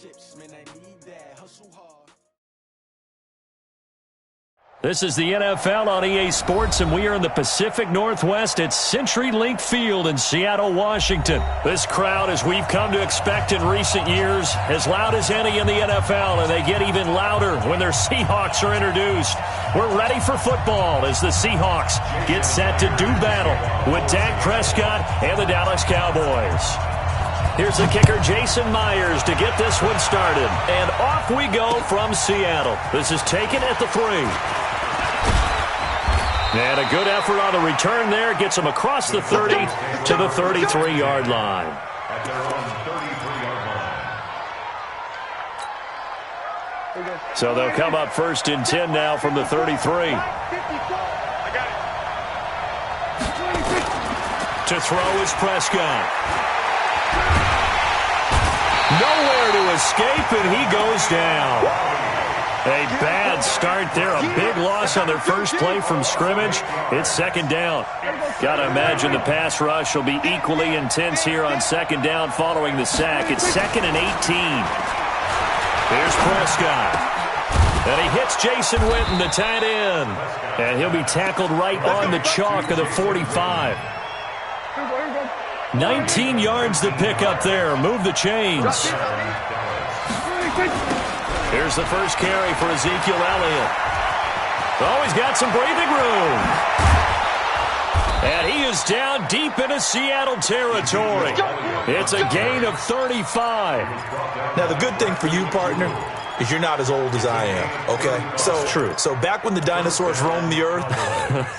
chips, man, I need that. Hustle hard. This is the NFL on EA Sports, and we are in the Pacific Northwest at CenturyLink Field in Seattle, Washington. This crowd, as we've come to expect in recent years, as loud as any in the NFL, and they get even louder when their Seahawks are introduced. We're ready for football as the Seahawks get set to do battle with Dak Prescott and the Dallas Cowboys. Here's the kicker, Jason Myers, to get this one started. And off we go from Seattle. This is taken at the 3. And a good effort on the return there. Gets him across the 30 to the 33-yard line. At their own 33-yard line. So they'll come up 1st and 10 now from the 33. To throw is Prescott. Nowhere to escape, and he goes down. A bad start there. A big loss on their first play from scrimmage. It's 2nd down. Got to imagine the pass rush will be equally intense here on 2nd down following the sack. It's 2nd and 18. Here's Prescott. And he hits Jason Witten, the tight end. And he'll be tackled right on the chalk of the 45. 19 yards to pick up there. Move the chains. Here's the first carry for Ezekiel Elliott. Oh, he's got some breathing room. And he is down deep into Seattle territory. It's a gain of 35. Now, the good thing for you, partner, is you're not as old as I am, okay? So true. So back when the dinosaurs roamed the earth,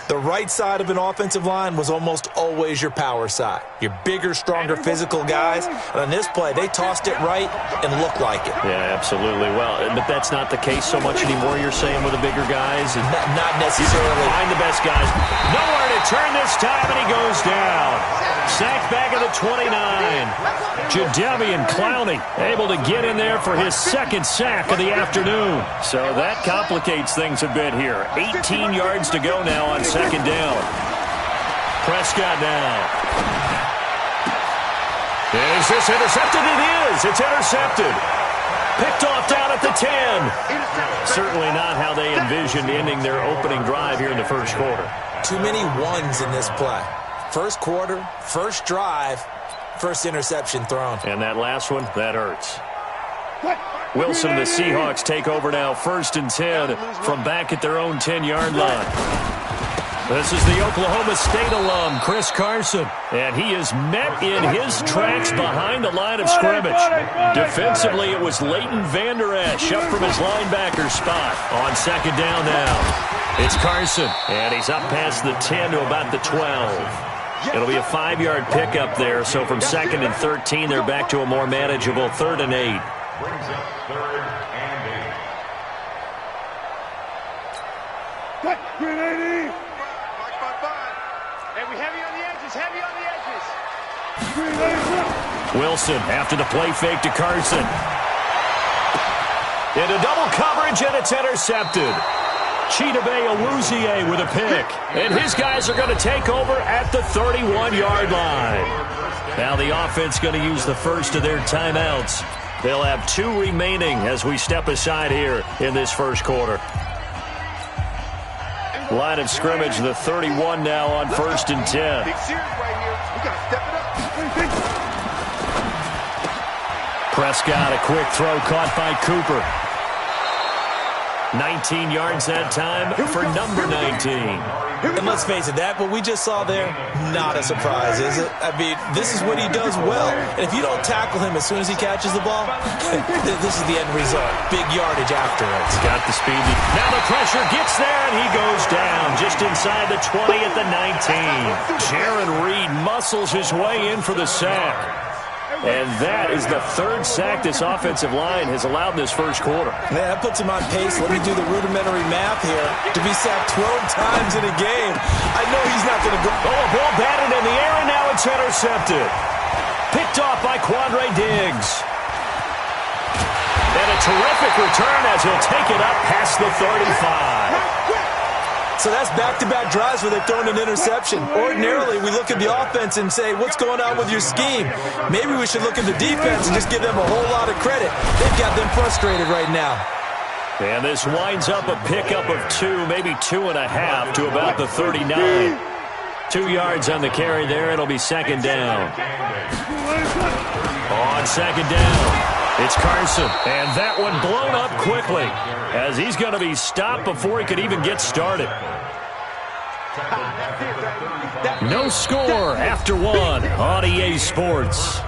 the right side of an offensive line was almost always your power side. Your bigger, stronger, physical guys. And on this play, they tossed it right and looked like it. Yeah, absolutely. Well, but that's not the case so much anymore, you're saying, with the bigger guys? Not necessarily. Find the best guys. Nowhere to turn this time, and he goes down. Sacked back at the 29. Jadeveon Clowney able to get in there for his 2nd sack of the afternoon. So that complicates things a bit here. 18 yards to go now on 2nd down. Prescott now. Is this intercepted? It is. It's intercepted. Picked off down at the 10. Certainly not how they envisioned ending their opening drive here in the first quarter. Too many ones in this play. First quarter, first drive, first interception thrown. And that last one, that hurts. Wilson and the Seahawks take over now, 1st and 10 from back at their own 10-yard line. This is the Oklahoma State alum, Chris Carson, and he is met in his tracks behind the line of scrimmage. Defensively, it was Leighton Vander Esch up from his linebacker spot on 2nd down now. It's Carson, and he's up past the 10 to about the 12. It'll be a 5-yard pickup there, so from 2nd and 13, they're back to a more manageable 3rd and 8. Brings up 3rd and 8. Hey, we heavy on the edges, heavy on the edges. Wilson after the play fake to Carson. Into double coverage, and it's intercepted. Chidobe Awuzie with a pick. And his guys are going to take over at the 31-yard line. Now the offense going to use the first of their timeouts. They'll have 2 remaining as we step aside here in this first quarter. Line of scrimmage, the 31 now on 1st and 10. Prescott, a quick throw caught by Cooper. 19 yards that time for number 19. And let's face it, that what we just saw there, not a surprise, is it? I mean, this is what he does well. And if you don't tackle him as soon as he catches the ball, this is the end result. Big yardage afterwards. Got the speed. Now the pressure gets there, and he goes down just inside the 20 at the 19. Jaron Reed muscles his way in for the sack. And that is the 3rd sack this offensive line has allowed in this first quarter. Yeah, that puts him on pace. Let me do the rudimentary math here. To be sacked 12 times in a game, I know he's not going to go. Oh, a ball batted in the air, and now it's intercepted. Picked off by Quandre Diggs. And a terrific return as he'll take it up past the 35. So that's back-to-back drives where they've thrown an interception. Ordinarily, we look at the offense and say, what's going on with your scheme? Maybe we should look at the defense and just give them a whole lot of credit. They've got them frustrated right now. And this winds up a pickup of 2, maybe 2.5 to about the 39. 2 yards on the carry there. It'll be second down. On second down, it's Carson. And that one blown up quickly as he's going to be stopped before he could even get started. No score after 1 on EA Sports.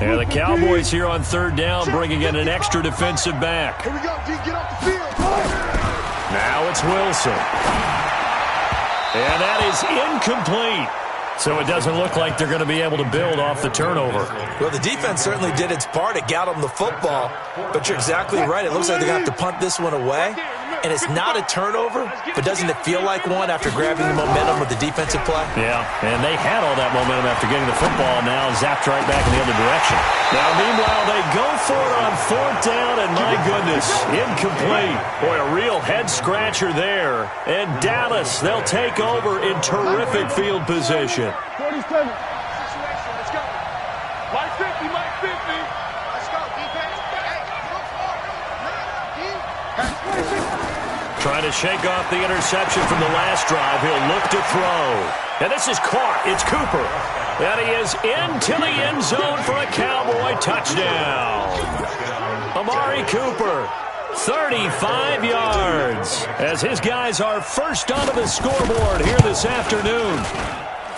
And the Cowboys here on third down bringing in an extra defensive back. Here we go, D, get off the field. Now it's Wilson. And that is incomplete. So it doesn't look like they're going to be able to build off the turnover. Well, the defense certainly did its part. It got them the football. But you're exactly right. It looks like they're going to have to punt this one away. And it's not a turnover, but doesn't it feel like one after grabbing the momentum with the defensive play? Yeah, and they had all that momentum after getting the football, now zapped right back in the other direction. Now, meanwhile, they go for it on fourth down, and my goodness, incomplete. Boy, a real head-scratcher there. And Dallas, they'll take over in terrific field position. 47. Situation, let's go. Mike 50, Mike 50. Let's go, defense. Hey, Trying to shake off the interception from the last drive. He'll look to throw. And this is caught. It's Cooper. And he is into the end zone for a Cowboy touchdown. Amari Cooper, 35 yards, as his guys are first onto the scoreboard here this afternoon.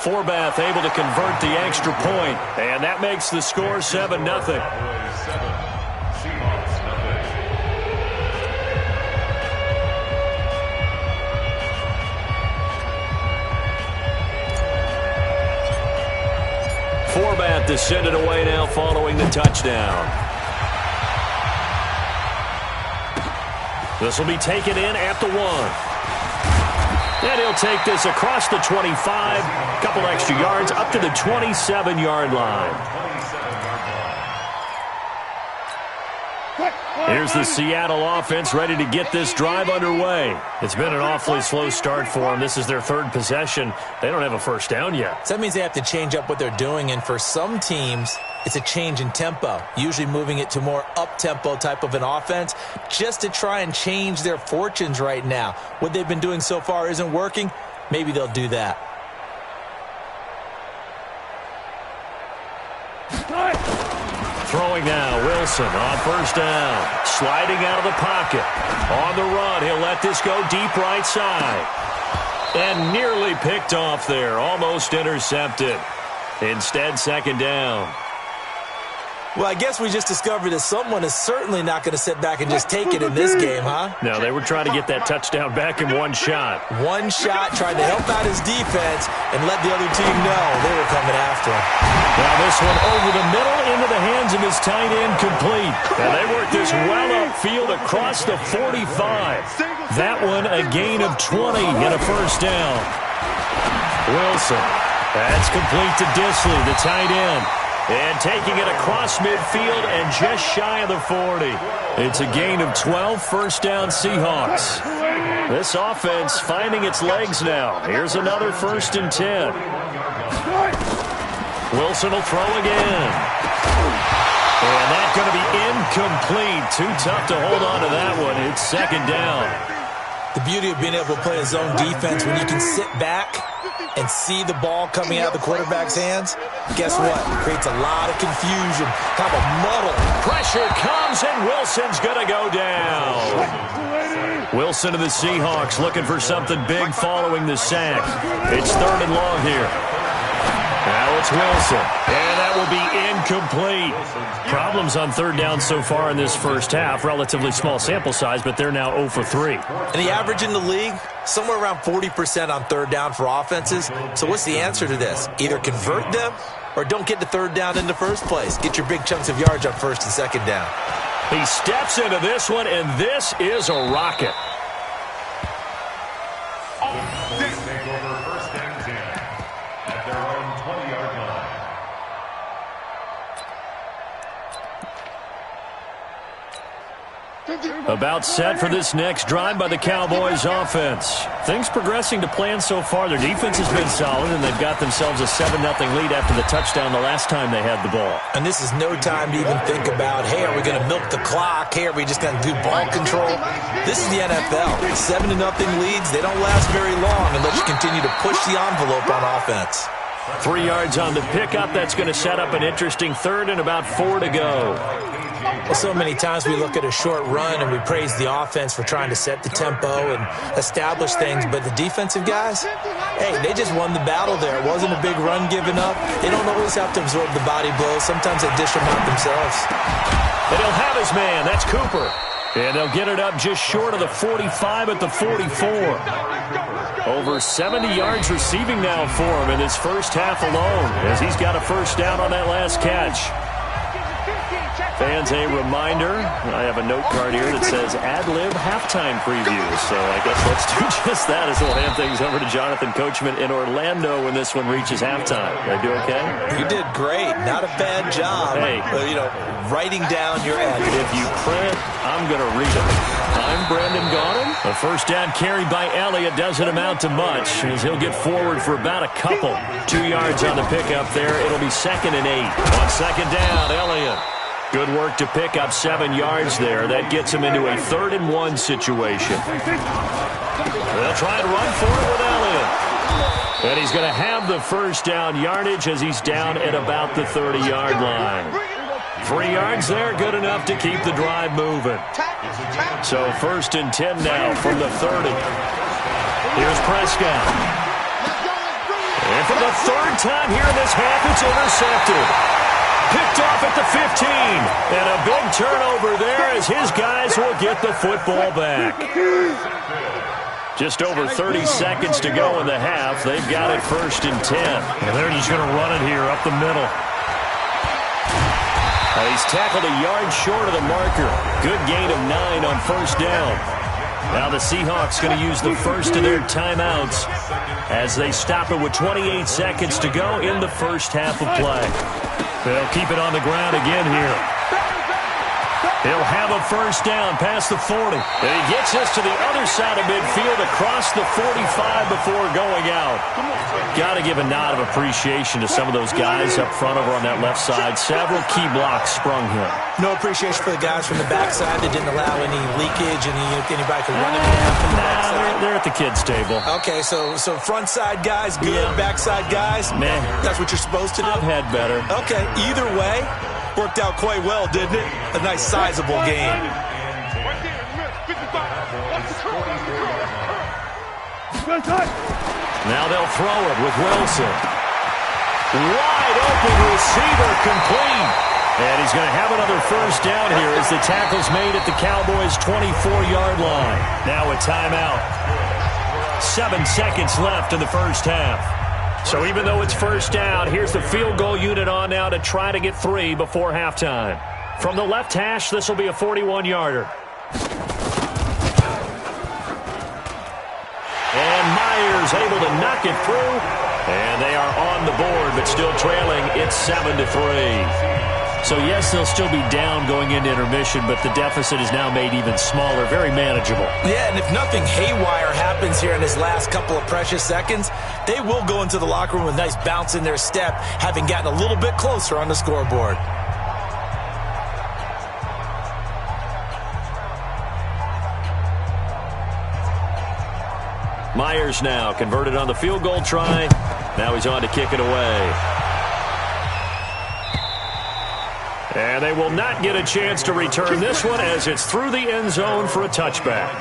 Forbath able to convert the extra point, and that makes the score 7-0. Forbath descended away now following the touchdown. This will be taken in at the 1. And he'll take this across the 25, couple extra yards, up to the 27-yard line. Here's the Seattle offense ready to get this drive underway. It's been an awfully slow start for them. This is their third possession. They don't have a first down yet. So that means they have to change up what they're doing, and for some teams, it's a change in tempo, usually moving it to more up-tempo type of an offense just to try and change their fortunes right now. What they've been doing so far isn't working. Maybe they'll do that. Throwing now, Wilson on first down. Sliding out of the pocket. On the run, he'll let this go deep right side. And nearly picked off there. Almost intercepted. Instead, second down. Well, I guess we just discovered that someone is certainly not going to sit back and just take it in this game, huh? No, they were trying to get that touchdown back in one shot. One shot, trying to help out his defense and let the other team know they were coming after him. Now this one over the middle into the hands of his tight end, complete. And they work this well upfield across the 45. That one a gain of 20 and a first down. Wilson, that's complete to Disley, the tight end. And taking it across midfield and just shy of the 40. It's a gain of 12, first down Seahawks. This offense finding its legs now. Here's another 1st and 10. Wilson will throw again. And that's going to be incomplete. Too tough to hold on to that one. It's second down. The beauty of being able to play a zone defense when you can sit back and see the ball coming out of the quarterback's hands, guess what? It creates a lot of confusion, kind of a muddle. Pressure comes, and Wilson's going to go down. Wilson of the Seahawks looking for something big following the sack. It's 3rd and long here. Now it's Wilson, and that will be incomplete. Problems on 3rd down so far in this first half. Relatively small sample size, but they're now 0 for 3. And the average in the league, somewhere around 40% on 3rd down for offenses. So what's the answer to this? Either convert them or don't get to 3rd down in the first place. Get your big chunks of yards on 1st and 2nd down. He steps into this one, and this is a rocket. Take over 1st and 10 at their own 20-yard line. About set for this next drive by the Cowboys offense. Things progressing to plan so far. Their defense has been solid, and they've got themselves a 7-0 lead after the touchdown the last time they had the ball. And this is no time to even think about, hey, are we going to milk the clock? Hey, are we just going to do ball control? This is the NFL. 7-0 leads, they don't last very long unless you continue to push the envelope on offense. 3 yards on the pickup. That's going to set up an interesting third and about 4 to go. Well, so many times we look at a short run and we praise the offense for trying to set the tempo and establish things, but the defensive guys, hey, they just won the battle there. It wasn't a big run given up. They don't always have to absorb the body blows. Sometimes they dish them out themselves. And he'll have his man. That's Cooper. And they'll get it up just short of the 45 at the 44. Over 70 yards receiving now for him in his first half alone, as he's got a first down on that last catch. Fans, a reminder, I have a note card here that says ad-lib halftime preview. So I guess let's do just that as we'll hand things over to Jonathan Coachman in Orlando when this one reaches halftime. Did I do okay? You did great. Not a bad job. Hey. Writing down your ad. If you print, I'm going to read it. I'm Brandon Gaudin. A first down carry by Elliott doesn't amount to much as he'll get forward for about a couple. 2 yards on the pickup there. It'll be 2nd and 8. On second down, Elliott. Good work to pick up 7 yards there. That gets him into a 3rd and 1 situation. They'll try and run for it with Elliott. And he's going to have the first down yardage as he's down at about the 30-yard line. 3 yards there, good enough to keep the drive moving. So 1st and 10 now from the 30. Here's Prescott. And for the 3rd time here in this half, it's intercepted. Picked off at the 15. And a big turnover there as his guys will get the football back. Just over 30 seconds to go in the half. They've got it 1st and 10. And they're just going to run it here up the middle. He's tackled a yard short of the marker. Good gain of 9 on 1st down. Now the Seahawks going to use the first of their timeouts as they stop it with 28 seconds to go in the first half of play. They'll keep it on the ground again here. He'll have a first down past the 40. And he gets us to the other side of midfield across the 45 before going out. Got to give a nod of appreciation to some of those guys up front over on that left side. Several key blocks sprung him. No appreciation for the guys from the backside that didn't allow any leakage, anybody could run it down from the backside. They're at the kids' table. Okay, so front side guys, good. Yeah. Backside guys, man, that's what you're supposed to do? I've had better. Okay, either way, worked out quite well, didn't it? A nice sizable game. Now they'll throw it with Wilson. Wide open receiver complete. And he's going to have another first down here as the tackle's made at the Cowboys' 24-yard line. Now a timeout. 7 seconds left in the first half. So even though it's first down, here's the field goal unit on now to try to get 3 before halftime. From the left hash, this will be a 41-yarder. And Myers able to knock it through. And they are on the board, but still trailing. It's 7-3. So, yes, they'll still be down going into intermission, but the deficit is now made even smaller, very manageable. Yeah, and if nothing haywire happens here in his last couple of precious seconds, they will go into the locker room with a nice bounce in their step, having gotten a little bit closer on the scoreboard. Myers now converted on the field goal try. Now he's on to kick it away. And they will not get a chance to return this one as it's through the end zone for a touchback.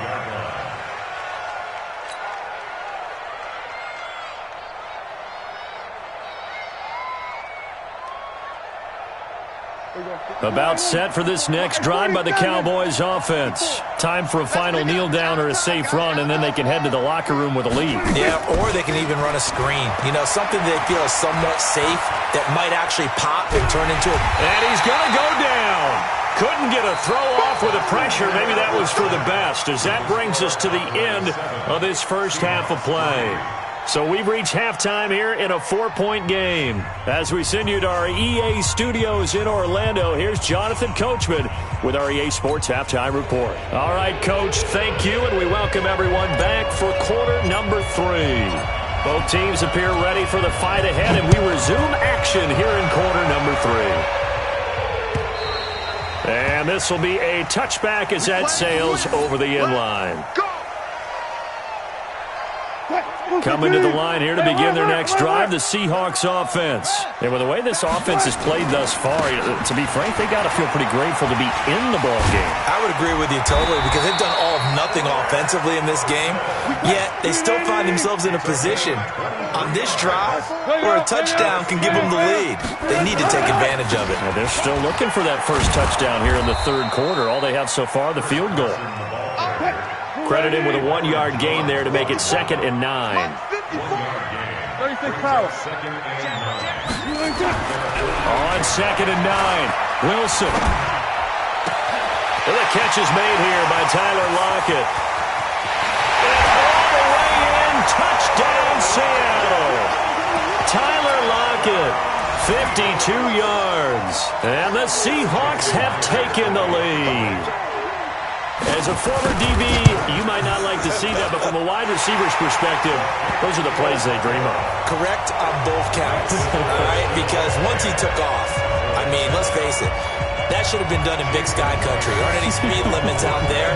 About set for this next drive by the Cowboys offense. Time for a final kneel down or a safe run, and then they can head to the locker room with a lead. Yeah, or they can even run a screen. You know, something they feel is somewhat safe that might actually pop and turn into a... And he's going to go down. Couldn't get a throw off with the pressure. Maybe that was for the best, as that brings us to the end of this first half of play. So we've reached halftime here in a 4-point game. As we send you to our EA studios in Orlando, here's Jonathan Coachman with our EA Sports Halftime Report. All right, Coach, thank you, and we welcome everyone back for quarter number 3. Both teams appear ready for the fight ahead, and we resume action here in quarter number 3. And this will be a touchback as that sails over the end line. Coming to the line here to begin their next drive, the Seahawks offense. And with the way this offense has played thus far, to be frank, they got to feel pretty grateful to be in the ball game. I would agree with you totally because they've done all of nothing offensively in this game, yet they still find themselves in a position on this drive where a touchdown can give them the lead. They need to take advantage of it. Well, they're still looking for that first touchdown here in the third quarter. All they have so far, the field goal. Credit him with a 1-yard gain there to make it 2nd and 9. 36 power. On 2nd and 9, Wilson. And the catch is made here by Tyler Lockett. And all the way in, touchdown Seattle. Tyler Lockett, 52 yards. And the Seahawks have taken the lead. As a former DB, you might not like to see that, but from a wide receiver's perspective, those are the plays they dream of. Correct on both counts, all right? Because once he took off, I mean, let's face it, that should have been done in Big Sky Country. Aren't any speed limits out there?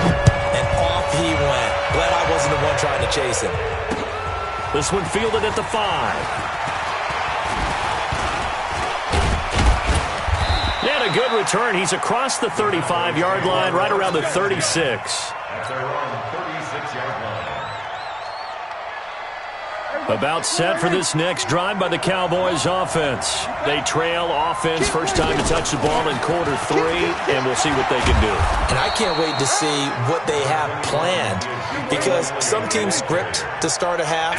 And off he went. Glad I wasn't the one trying to chase him. This one fielded at the 5. And a good return. He's across the 35-yard line, right around the 36. That's around 36-yard line. About set for this next drive by the Cowboys offense. They trail offense, first time to touch the ball in quarter 3, and we'll see what they can do. And I can't wait to see what they have planned because some teams script to start a half.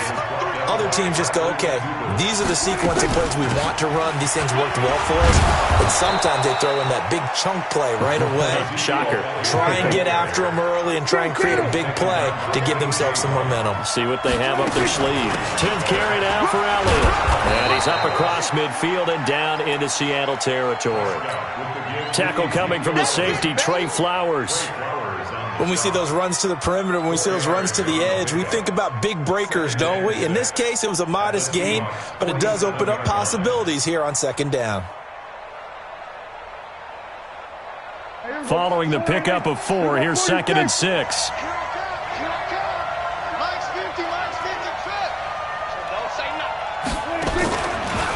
Other teams just go, okay, these are the sequence of plays we want to run. These things worked well for us. And sometimes they throw in that big chunk play right away. Shocker. Try and get after them early and try and create a big play to give themselves some momentum. See what they have up their sleeve. 10th carry now for Elliott. And he's up across midfield and down into Seattle territory. Tackle coming from the safety, Trey Flowers. When we see those runs to the perimeter, when we see those runs to the edge, we think about big breakers, don't we? In this case, it was a modest gain, but it does open up possibilities here on 2nd down. Following the pickup of 4, here's 2nd and 6.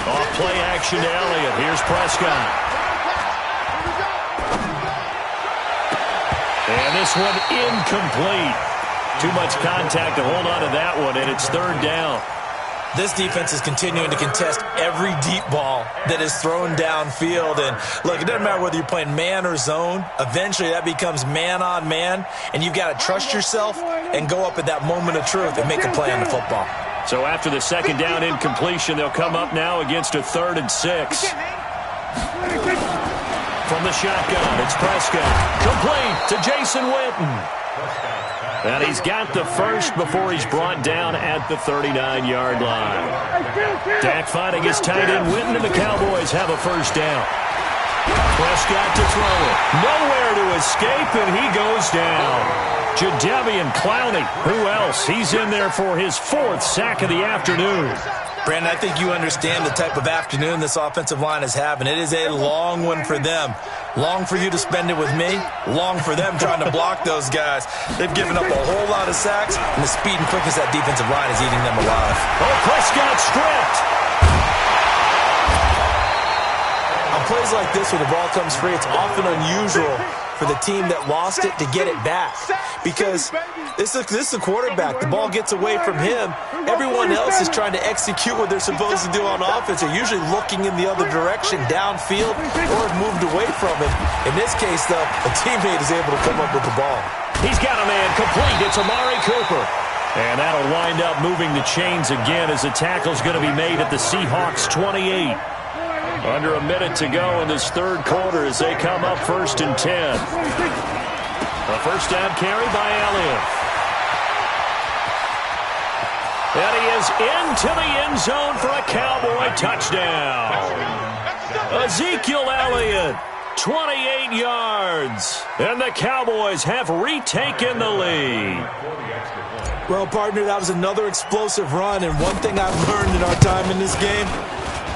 Off play action to Elliott. Here's Prescott. And this one incomplete. Too much contact to hold on to that one, and it's 3rd down. This defense is continuing to contest every deep ball that is thrown downfield. And, look, it doesn't matter whether you're playing man or zone. Eventually, that becomes man-on-man, and you've got to trust yourself and go up at that moment of truth and make a play on the football. So after the 2nd down incompletion, they'll come up now against a 3rd and 6. From the shotgun, it's Prescott. Complete to Jason Witten. And he's got the first before he's brought down at the 39-yard line. Dak finding his tight end Witten, and the Cowboys have a first down. Prescott to throw it. Nowhere to escape, and he goes down. Jadeveon Clowney. Who else? He's in there for his 4th sack of the afternoon. Brandon, I think you understand the type of afternoon this offensive line is having. It is a long one for them. Long for you to spend it with me. Long for them trying to block those guys. They've given up a whole lot of sacks, and the speed and quickness of that defensive line is eating them alive. Oh, Prescott stripped. On plays like this where the ball comes free, it's often unusual for the team that lost it to get it back. Because this is a quarterback. The ball gets away from him. Everyone else is trying to execute what they're supposed to do on offense. They're usually looking in the other direction, downfield, or have moved away from him. In this case, though, a teammate is able to come up with the ball. He's got a man complete. It's Amari Cooper. And that'll wind up moving the chains again as the tackle's going to be made at the Seahawks 28. Under a minute to go in this 3rd quarter as they come up 1st and 10. A first down carry by Elliott. And he is into the end zone for a Cowboy touchdown. Ezekiel Elliott, 28 yards. And the Cowboys have retaken the lead. Well, partner, that was another explosive run, and one thing I've learned in our time in this game,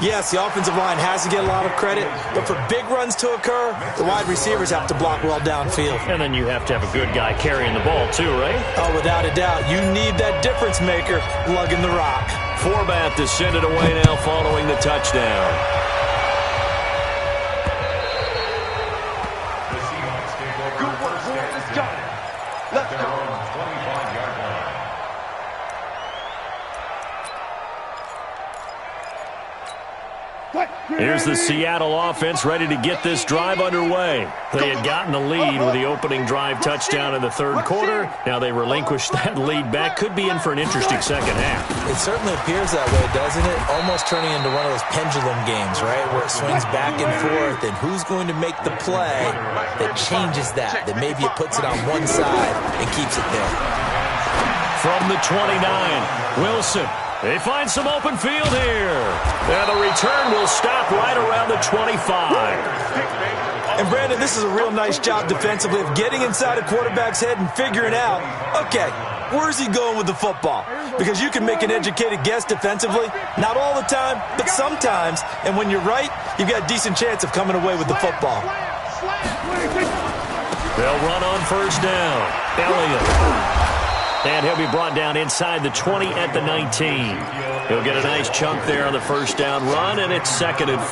yes, the offensive line has to get a lot of credit, but for big runs to occur, the wide receivers have to block well downfield. And then you have to have a good guy carrying the ball too, right? Oh, without a doubt. You need that difference maker lugging the rock. Forbath is sent it away now following the touchdown. Good work, boys. Let's go. Let's go. Here's the Seattle offense ready to get this drive underway. They had gotten the lead with the opening drive touchdown in the third quarter. Now they relinquished that lead back. Could be in for an interesting second half. It certainly appears that way, doesn't it? Almost turning into one of those pendulum games, right, where it swings back and forth, and who's going to make the play that changes that maybe it puts it on one side and keeps it there. From the 29, Wilson. They find some open field here. And the return will stop right around the 25. And, Brandon, this is a real nice job defensively of getting inside a quarterback's head and figuring out, okay, where's he going with the football? Because you can make an educated guess defensively. Not all the time, but sometimes. And when you're right, you've got a decent chance of coming away with the football. They'll run on first down. Elliott. And he'll be brought down inside the 20 at the 19. He'll get a nice chunk there on the first down run, and it's 2nd and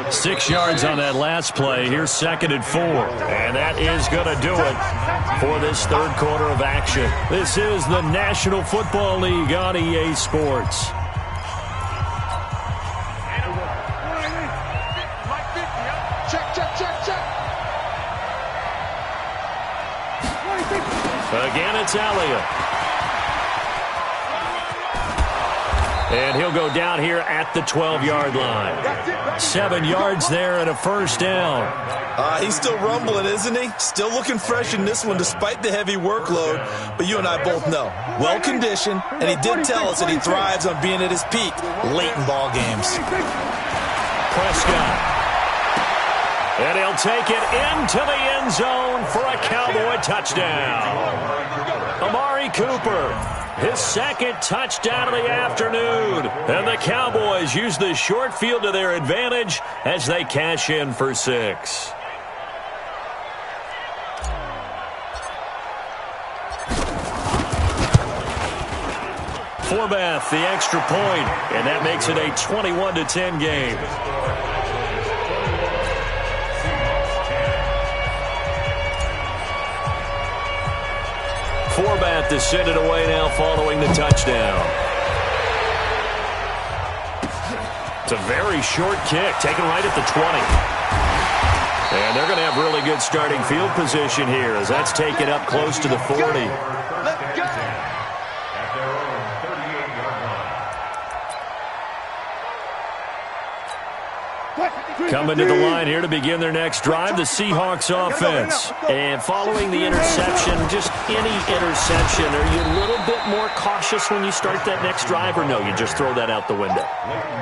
4. 6 yards on that last play. Here's 2nd and 4. And that is going to do it for this third quarter of action. This is the National Football League on EA Sports. Again, it's Elliott. And he'll go down here at the 12-yard line. 7 yards there and a first down. He's still rumbling, isn't he? Still looking fresh in this one despite the heavy workload. But you and I both know, well-conditioned, and he did tell us that he thrives on being at his peak late in ball games. Prescott. And he'll take it into the end zone for a Cowboy touchdown. Amari Cooper, his second touchdown of the afternoon. And the Cowboys use the short field to their advantage as they cash in for 6. Forbath, the extra point, and that makes it a 21-10 game. Forbath to send it away now following the touchdown. It's a very short kick, taken right at the 20. And they're going to have really good starting field position here as that's taken up close to the 40. Let's go. Coming to the line here to begin their next drive, the Seahawks offense. And following the interception, just any interception, are you a little bit more cautious when you start that next drive, or no, you just throw that out the window?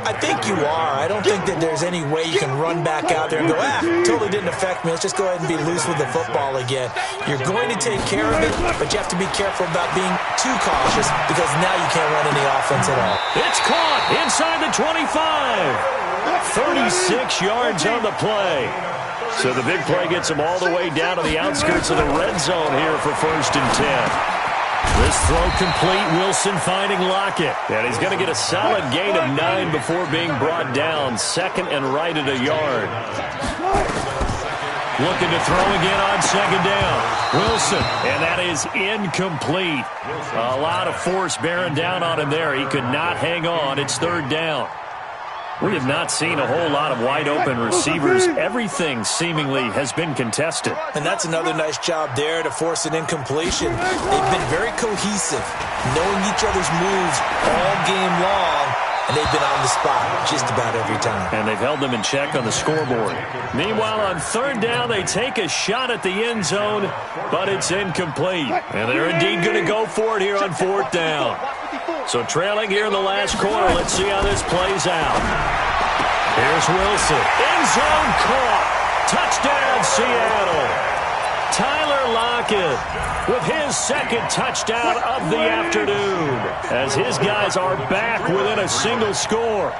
I think you are. I don't think that there's any way you can run back out there and go, totally didn't affect me. Let's just go ahead and be loose with the football again. You're going to take care of it, but you have to be careful about being too cautious because now you can't run any offense at all. It's caught inside the 25. 36 yards on the play. So the big play gets him all the way down to the outskirts of the red zone here for 1st and 10. This throw complete. Wilson finding Lockett. And he's going to get a solid gain of 9 before being brought down. 2nd and right at a yard. Looking to throw again on 2nd down. Wilson, and that is incomplete. A lot of force bearing down on him there. He could not hang on. It's 3rd down. We have not seen a whole lot of wide-open receivers. Everything seemingly has been contested. And that's another nice job there to force an incompletion. They've been very cohesive, knowing each other's moves all game long, and they've been on the spot just about every time. And they've held them in check on the scoreboard. Meanwhile, on third down, they take a shot at the end zone, but it's incomplete. And they're indeed going to go for it here on fourth down. So trailing here in the last quarter, let's see how this plays out. Here's Wilson. End zone caught. Touchdown, Seattle. Tyler Lockett with his second touchdown of the afternoon as his guys are back within a single score.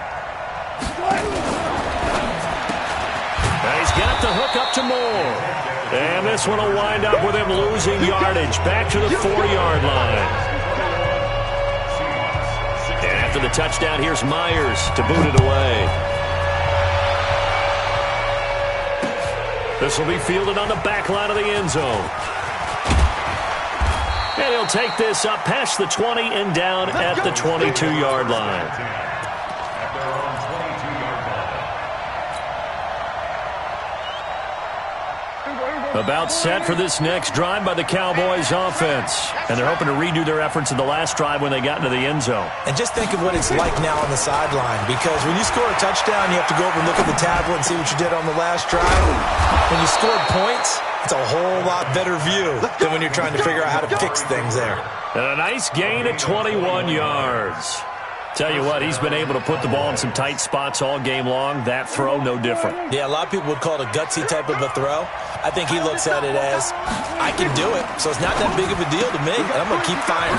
Now he's got the hook up to Moore. And this one will wind up with him losing yardage back to the 4-yard line. And after the touchdown, here's Myers to boot it away. This will be fielded on the back line of the end zone. And he'll take this up past the 20 and down at the 22-yard line. About set for this next drive by the Cowboys offense. And they're hoping to redo their efforts in the last drive when they got into the end zone. And just think of what it's like now on the sideline, because when you score a touchdown, you have to go over and look at the tablet and see what you did on the last drive. When you scored points, it's a whole lot better view than when you're trying to figure out how to fix things there. And a nice gain of 21 yards. Tell you what, he's been able to put the ball in some tight spots all game long. That throw, no different. Yeah, a lot of people would call it a gutsy type of a throw. I think he looks at it as, I can do it, so it's not that big of a deal to me, and I'm going to keep firing.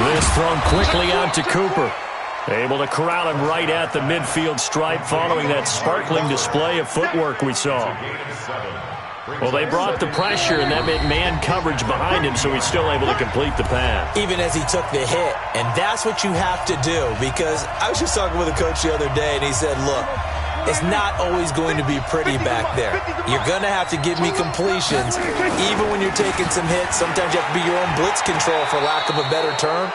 This thrown quickly out to Cooper. Able to corral him right at the midfield stripe following that sparkling display of footwork we saw. Well, they brought the pressure, and that meant man coverage behind him, so he's still able to complete the pass. Even as he took the hit, and that's what you have to do, because I was just talking with a coach the other day, and he said, look, it's not always going to be pretty back there. You're going to have to give me completions, even when you're taking some hits. Sometimes you have to be your own blitz control, for lack of a better term.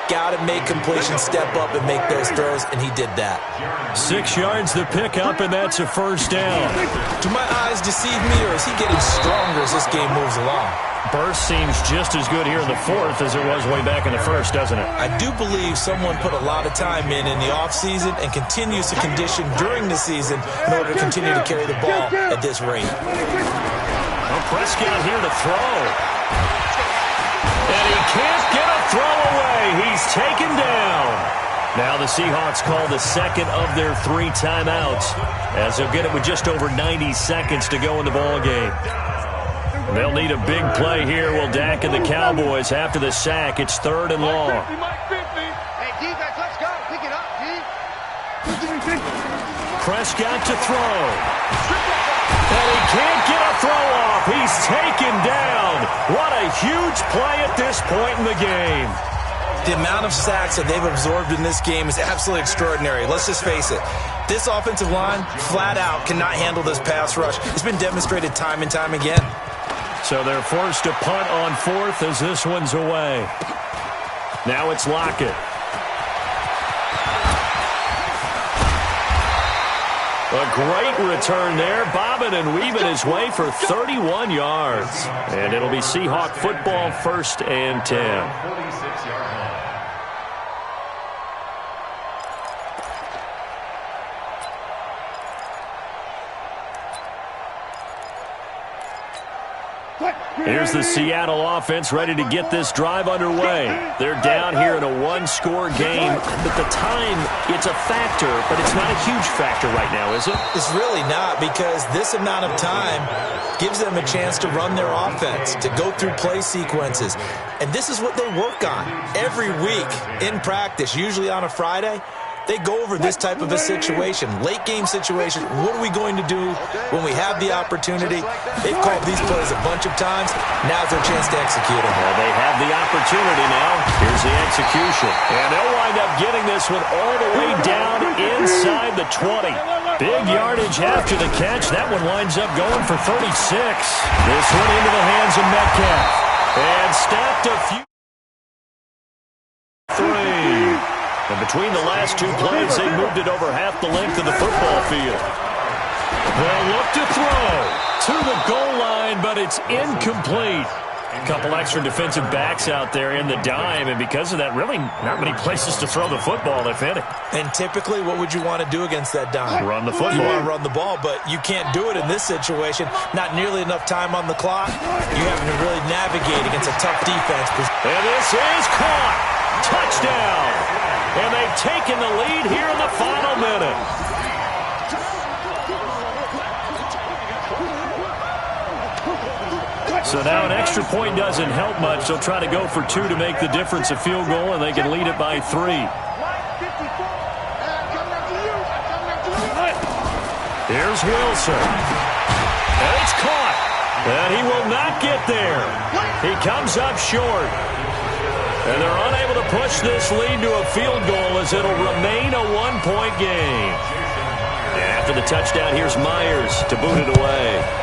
Got to make completions, step up and make those throws, and he did that. 6 yards the pickup, and that's a first down. Do my eyes deceive me, or is he getting stronger as this game moves along? Burst seems just as good here in the fourth as it was way back in the first, doesn't it? I do believe someone put a lot of time in the offseason and continues to condition during the season in order to continue to carry the ball at this rate. Well, Prescott here to throw. And he can't get a throw away. He's taken down. Now the Seahawks call the second of their 3 timeouts, as they'll get it with just over 90 seconds to go in the ball game. They'll need a big play here. Will Dak and the Cowboys after the sack. It's 3rd and long. Hey, defense, let's go. Pick it up, D. Prescott to throw. And he can't get a throw off. He's taken down. What a huge play at this point in the game. The amount of sacks that they've absorbed in this game is absolutely extraordinary. Let's just face it. This offensive line, flat out, cannot handle this pass rush. It's been demonstrated time and time again. So they're forced to punt on 4th as this one's away. Now it's Lockett. A great return there, bobbing and weaving his way for 31 yards. And it'll be Seahawk football, 1st and 10. 46-yard line. Here's the Seattle offense ready to get this drive underway. They're down here in a 1-score game. At the time, it's a factor, but it's not a huge factor right now, is it? It's really not, because this amount of time gives them a chance to run their offense, to go through play sequences. And this is what they work on every week in practice, usually on a Friday. They go over this type of a situation, late game situation. What are we going to do when we have the opportunity? They've called these plays a bunch of times. Now's their chance to execute them. Well, they have the opportunity now. Here's the execution. And they'll wind up getting this one all the way down inside the 20. Big yardage after the catch. That one winds up going for 36. This one into the hands of Metcalf. And stopped a few. 3. And between the last 2 plays, they moved it over half the length of the football field. They'll look to throw to the goal line, but it's incomplete. A couple extra defensive backs out there in the dime, and because of that, really not many places to throw the football, if any. And typically, what would you want to do against that dime? Run the football. You want to run the ball, but you can't do it in this situation. Not nearly enough time on the clock. You're having to really navigate against a tough defense. And this is caught. Touchdown. And they've taken the lead here in the final minute. So now an extra point doesn't help much. They'll try to go for 2 to make the difference a field goal, and they can lead it by 3. Here's Wilson. And it's caught. And he will not get there. He comes up short. And they're unable to push this lead to a field goal as it'll remain a 1-point game. And after the touchdown, here's Myers to boot it away.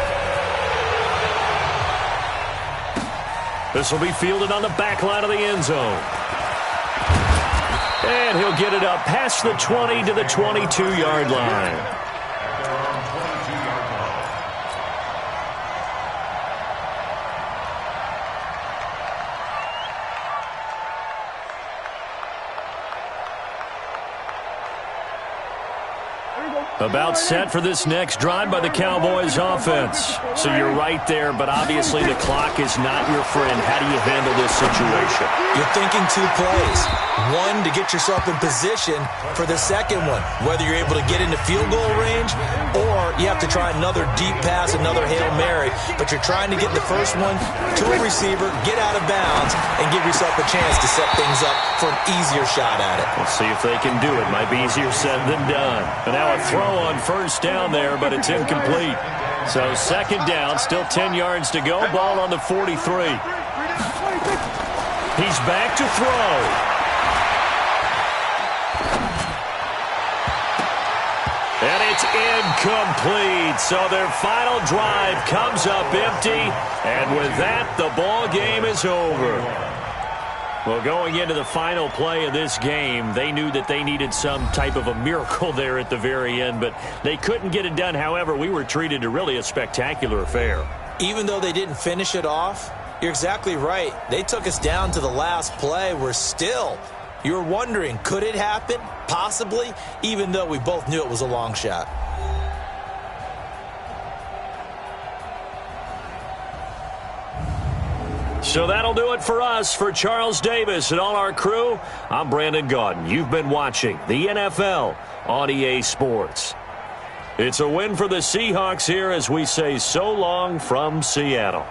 This will be fielded on the back line of the end zone. And he'll get it up past the 20 to the 22-yard line. About set for this next drive by the Cowboys offense. So you're right there, but obviously the clock is not your friend. How do you handle this situation? You're thinking 2 plays. One, to get yourself in position for the second one, whether you're able to get into field goal range or you have to try another deep pass, another Hail Mary, but you're trying to get the first one to a receiver, get out of bounds, and give yourself a chance to set things up for an easier shot at it. We'll see if they can do it. Might be easier said than done. But now a throw on first down there, but it's incomplete. So second down, still 10 yards to go. Ball on the 43. He's back to throw. And it's incomplete. So their final drive comes up empty. And with that, the ball game is over. Well, going into the final play of this game, they knew that they needed some type of a miracle there at the very end, but they couldn't get it done. However, we were treated to really a spectacular affair. Even though they didn't finish it off, you're exactly right. They took us down to the last play. We're still, you were wondering, could it happen? Possibly, even though we both knew it was a long shot. So that'll do it for us. For Charles Davis and all our crew, I'm Brandon Gaudin. You've been watching the NFL on EA Sports. It's a win for the Seahawks here as we say so long from Seattle.